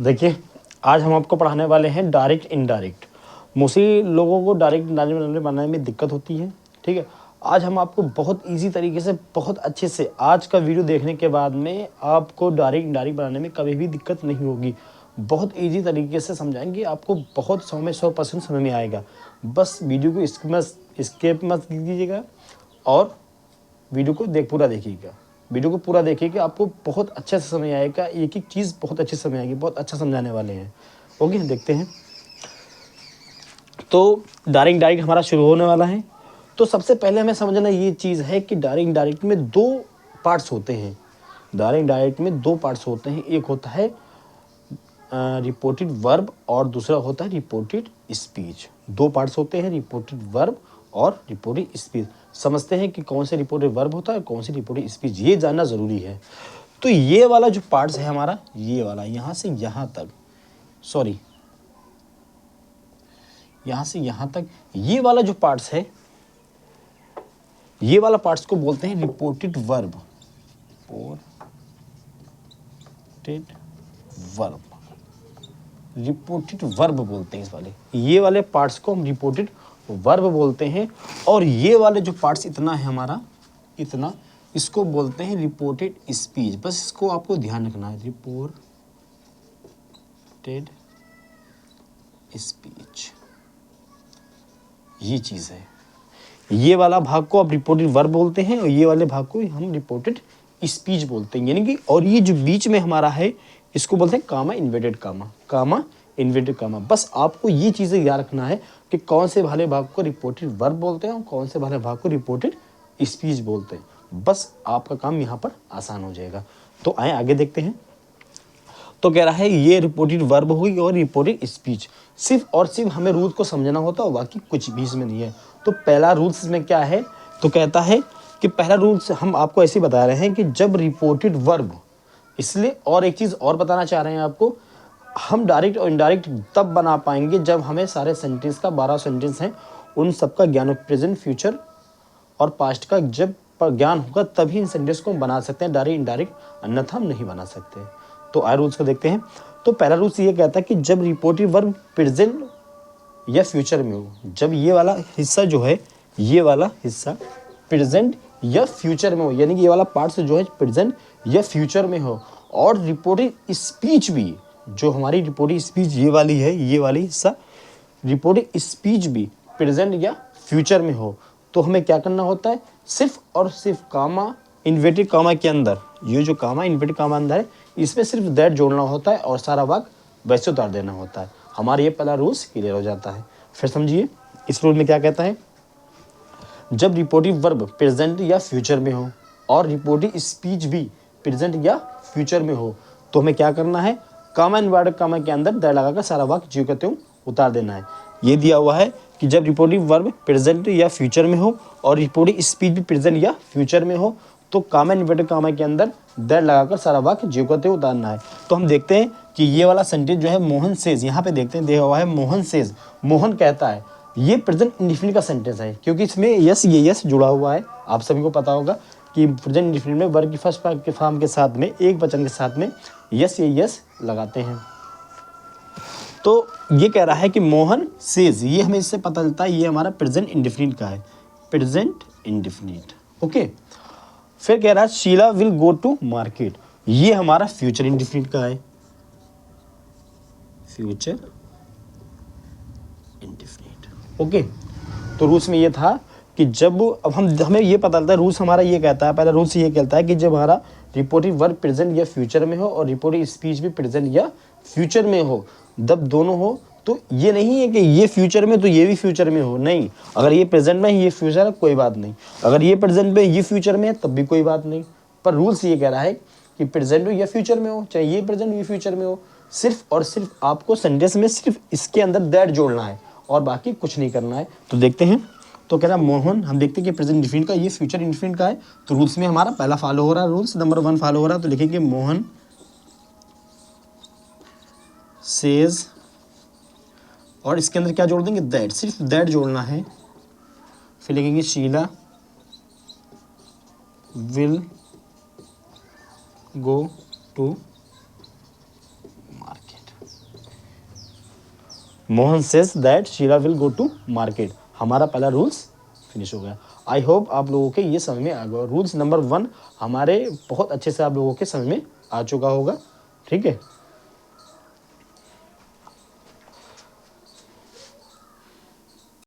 देखिए, आज हम आपको पढ़ाने वाले हैं डायरेक्ट इनडायरेक्ट। मोस्टली लोगों को डायरेक्ट इनडायरेक्ट बनाने में दिक्कत होती है, ठीक है। आज हम आपको बहुत इजी तरीके से, बहुत अच्छे से, आज का वीडियो देखने के बाद में आपको डायरेक्ट इनडायरेक्ट बनाने में कभी भी दिक्कत नहीं होगी। बहुत इजी तरीके से समझाएंगे, आपको बहुत 100 में 100% समझ में आएगा। बस वीडियो को स्किप मत कीजिएगा और वीडियो को पूरा देखिएगा। वीडियो को पूरा देखिएगा, आपको बहुत अच्छे से समझ आएगा। एक एक चीज़ बहुत अच्छे से समझ आएगी, बहुत अच्छा समझाने वाले हैं। ओके, देखते हैं। तो डायरेक्ट हमारा शुरू होने वाला है। तो सबसे पहले हमें समझना ये चीज़ है कि डायरेक्ट में दो पार्ट्स होते हैं। डायरेक्ट में दो पार्ट्स होते हैं। एक होता है रिपोर्टेड वर्ब और दूसरा होता है रिपोर्टेड स्पीच। दो पार्ट्स होते हैं, रिपोर्टेड वर्ब और रिपोर्टेड स्पीच। समझते हैं कि कौन से रिपोर्टेड वर्ब होता है, कौन सी रिपोर्टेड स्पीच, ये जानना ज़रूरी है। तो ये वाला जो पार्ट्स है हमारा, ये वाला यहाँ से यहाँ तक, सॉरी यहाँ से यहाँ तक, ये वाला जो पार्ट्स है, ये वाला पार्ट्स को बोलते हैं रिपोर्टेड वर्ब। रिपोर्टेड वर्ब बोलते हैं इस वाले, ये वाले पार्ट्स को हम रिपोर्टेड वर्ब बोलते हैं। और ये वाले जो पार्ट्स इतना है हमारा, इतना, इसको बोलते हैं रिपोर्टेड स्पीच। बस इसको आपको ध्यान रखना है, रिपोर्टेड स्पीच, ये चीज़ है। ये वाला भाग को आप रिपोर्टेड वर्ब बोलते हैं और ये वाले भाग को हम रिपोर्टेड स्पीच बोलते हैं, यानी कि। और ये जो बीच में हमारा है, इसको बोलते हैं कामा इन्वर्टेड कामा, कामा इन्वर्टेड कामा। बस आपको ये चीज़ें याद रखना है कि कौन से वाले भाग को रिपोर्टेड वर्ब बोलते हैं और कौन से वाले भाग को रिपोर्टेड स्पीच बोलते हैं। बस आपका काम यहाँ पर आसान हो जाएगा। तो आए आगे देखते हैं। तो कह रहा है ये रिपोर्टेड वर्ब होगी और रिपोर्टेड स्पीच। सिर्फ और सिर्फ हमें रूल को समझना होता है, बाकी कुछ भी इसमें नहीं है। तो पहला रूल्स में क्या है, तो कहता है कि पहला रूल्स हम आपको ऐसे बता रहे हैं कि जब रिपोर्टेड वर्ब, इसलिए और एक चीज़ और बताना चाह रहे हैं आपको, हम डायरेक्ट और इनडायरेक्ट तब बना पाएंगे जब हमें सारे सेंटेंस का 12 सेंटेंस हैं, उन सबका ज्ञान, प्रेजेंट, फ्यूचर और पास्ट का जब ज्ञान होगा तभी इन सेंटेंस को हम बना सकते हैं डायरेक्ट इनडायरेक्ट, अन्यथा हम नहीं बना सकते। तो आए रूल्स को देखते हैं। तो पहला रूल्स ये कहता है कि जब रिपोर्टेड वर्ब प्रेजेंट या फ्यूचर में हो, जब ये वाला हिस्सा जो है, ये वाला हिस्सा प्रेजेंट या फ्यूचर में हो, यानी कि ये वाला पार्ट जो है प्रेजेंट या फ्यूचर में हो, और रिपोर्टेड स्पीच भी, जो हमारी रिपोर्टेड स्पीच ये वाली है, ये वाली हिस्सा रिपोर्टेड स्पीच भी प्रेजेंट या फ्यूचर में हो, तो हमें क्या करना होता है, सिर्फ और सिर्फ कामा इन्वर्टेड कामा के अंदर, ये जो कामा इन्वर्टेड कामा अंदर है, इसमें सिर्फ दैट जोड़ना होता है और सारा वाक्य वैसे उतार देना होता है। हमारा ये पहला रूल्स क्लियर हो जाता है। फिर समझिए इस रूल में क्या कहता है। जब रिपोर्टिव वर्ब प्रेजेंट या फ्यूचर में हो और रिपोर्टिव स्पीच भी प्रेजेंट या फ्यूचर में हो, तो हमें क्या करना है, कामा इन्वर्टेड कामा के अंदर दैट लगाकर सारा वाक्य ज्यों का त्यों उतार देना है। ये दिया हुआ है कि जब रिपोर्टिव वर्ब प्रेजेंट या फ्यूचर में हो और रिपोर्टिव स्पीच भी प्रेजेंट या फ्यूचर में हो, तो कामा इन्वर्टेड कामा के अंदर दैट लगाकर सारा वाक्य ज्यों का त्यों उतारना है। तो हम देखते हैं कि ये वाला सेंटेंस जो है, मोहन सेज, यहाँ पे देखते हैं दिया हुआ है मोहन सेज, मोहन कहता है, ये प्रेजेंट इंडेफिनिट का सेंटेंस है, क्योंकि इसमें यस, ये यस जुड़ा हुआ है। आप सभी को पता होगा कि प्रेजेंट इंडेफिनिट में वर्ब की फर्स्ट पार्ट के फॉर्म के साथ में, एक वचन के साथ में यस, ये यस लगाते हैं। तो ये कह रहा है कि मोहन सेज, ये हमें इससे पता चलता है ये हमारा प्रेजेंट इंडेफिनिट का है, प्रेजेंट इंडेफिनिट। ओके, फिर कह रहा है Sheela will go to market, ये हमारा फ्यूचर इंडेफिनिट का है, फ्यूचर इंडेफिनिट। ओके, तो रूल्स में ये था कि जब, अब हमें ये पता चलता है, रूल्स हमारा ये कहता है, पहला रूल्स ये कहता है कि जब हमारा रिपोर्टिव वर्ब प्रेजेंट या फ्यूचर में हो और रिपोर्टिव स्पीच भी प्रेजेंट या फ्यूचर में हो, जब दोनों हो, तो ये नहीं है कि ये फ्यूचर में तो ये भी फ्यूचर में हो, नहीं। अगर ये प्रेजेंट में ये फ्यूचर है, कोई बात नहीं। अगर ये प्रेजेंट में ये फ्यूचर में है, तब भी कोई बात नहीं। पर रूल्स ये कह रहा है कि प्रेजेंट हो या फ्यूचर में हो, चाहे ये प्रेजेंट ये फ्यूचर में हो, सिर्फ और सिर्फ आपको सेंटेंस में सिर्फ इसके अंदर दैट जोड़ना है और बाकी कुछ नहीं करना है। तो देखते हैं। तो कह रहा है मोहन, हम देखते हैं कि प्रेजेंट इंडेफिनिट का, ये फ्यूचर इंडेफिनिट का है। तो रूल्स में हमारा पहला फॉलो हो रहा है, रूल्स नंबर 1 फॉलो हो रहा है। तो लिखेंगे मोहन सेज, और इसके अंदर क्या जोड़ देंगे, दैट, सिर्फ दैट जोड़ना है। फिर लिखेंगे Sheela will go to market. Mohan says that Sheela will go to market. हमारा पहला रूल्स फिनिश हो गया। आई होप आप लोगों के ये समझ में आ गया। रूल्स नंबर 1 हमारे बहुत अच्छे से आप लोगों के समझ में आ चुका होगा। ठीक है।